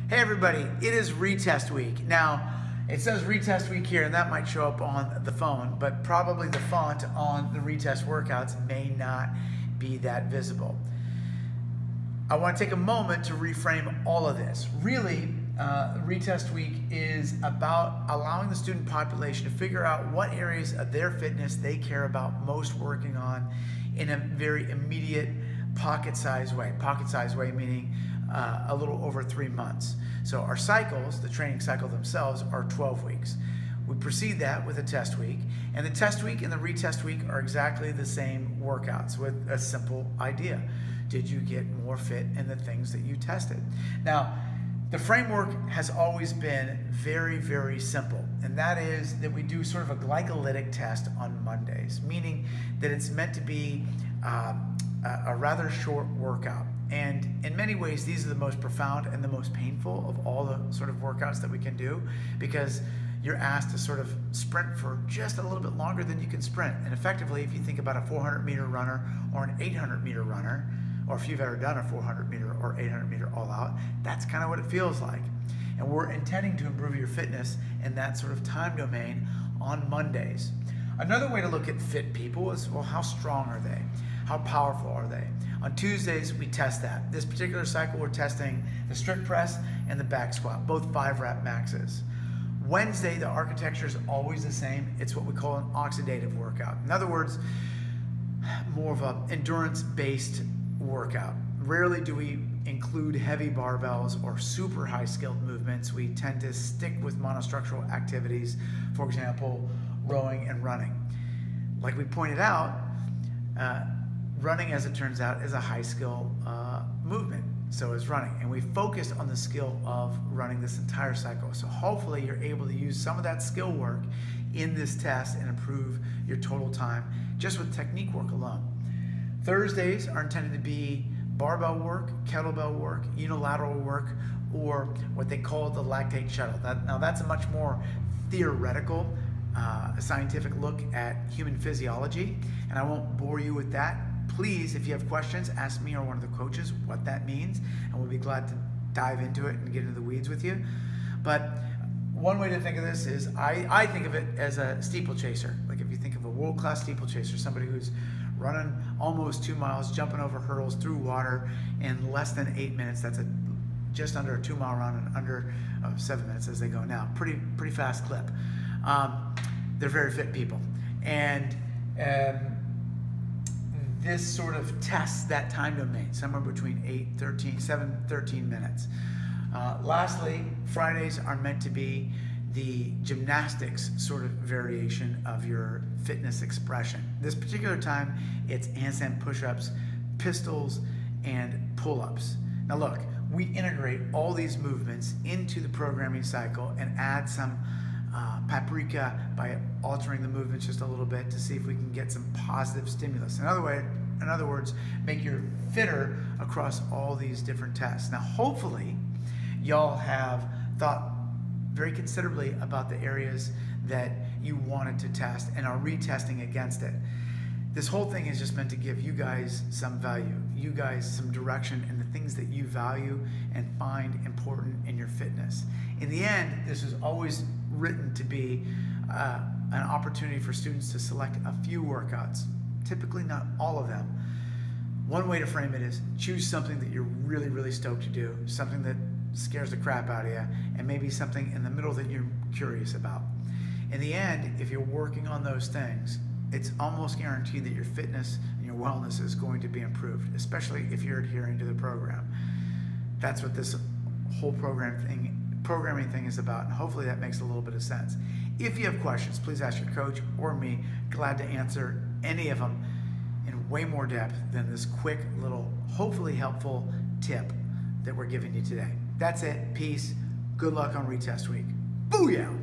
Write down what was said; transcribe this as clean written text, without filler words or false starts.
Hey everybody, it is retest week. Now, it says retest week here and that might show up on the phone, but probably the font on the retest workouts may not be that visible. I want to take a moment to reframe all of this. Really, retest week is about allowing the student population to figure out what areas of their fitness they care about most working on in a very immediate pocket-sized way. Pocket-sized way meaning a little over 3 months. So our cycles, the training cycle themselves, are 12 weeks. We precede that with a test week, and the test week and the retest week are exactly the same workouts with a simple idea. Did you get more fit in the things that you tested? Now, the framework has always been very, very simple, and that is that we do sort of a glycolytic test on Mondays, meaning that it's meant to be a rather short workout. And in many ways, these are the most profound and the most painful of all the sort of workouts that we can do, because you're asked to sort of sprint for just a little bit longer than you can sprint. And effectively, if you think about a 400-meter runner or an 800-meter runner, or if you've ever done a 400-meter or 800-meter all out, that's kind of what it feels like. And we're intending to improve your fitness in that sort of time domain on Mondays. Another way to look at fit people is, well, how strong are they? How powerful are they? On Tuesdays, we test that. This particular cycle, we're testing the strict press and the back squat, both 5-rep maxes. Wednesday, the architecture is always the same. It's what we call an oxidative workout. In other words, more of an endurance-based workout. Rarely do we include heavy barbells or super high-skilled movements. We tend to stick with monostructural activities, for example, rowing and running. Like we pointed out, running, as it turns out, is a high-skill movement. So is running. And we focused on the skill of running this entire cycle. So hopefully you're able to use some of that skill work in this test and improve your total time just with technique work alone. Thursdays are intended to be barbell work, kettlebell work, unilateral work, or what they call the lactate shuttle. Now that's a much more theoretical, scientific look at human physiology, and I won't bore you with that. Please, if you have questions, ask me or one of the coaches what that means, and we'll be glad to dive into it and get into the weeds with you. But one way to think of this is, I think of it as a steeplechaser. Like if you think of a world-class steeplechaser, somebody who's running almost 2 miles, jumping over hurdles through water in less than 8 minutes. That's just under a 2-mile run in under 7 minutes as they go now. Pretty fast clip. They're very fit people. And this sort of tests that time domain, somewhere between 7-13 minutes. Lastly, Fridays are meant to be the gymnastics sort of variation of your fitness expression. This particular time, it's handstand push-ups, pistols, and pull-ups. Now look, we integrate all these movements into the programming cycle and add some paprika by altering the movements just a little bit to see if we can get some positive stimulus. In other words, make you fitter across all these different tests. Now, hopefully, y'all have thought very considerably about the areas that you wanted to test and are retesting against it. This whole thing is just meant to give you guys some value, you guys some direction in the things that you value and find important in your fitness. In the end, this is always written to be an opportunity for students to select a few workouts, typically not all of them. One way to frame it is choose something that you're really, really stoked to do, something that scares the crap out of you, and maybe something in the middle that you're curious about. In the end, if you're working on those things, it's almost guaranteed that your fitness and your wellness is going to be improved, especially if you're adhering to the program. That's what this whole programming thing is about, and hopefully that makes a little bit of sense. If you have questions, please ask your coach or me. Glad to answer any of them in way more depth than this quick little, hopefully helpful tip that we're giving you today. That's it. Peace. Good luck on retest week. Booyah!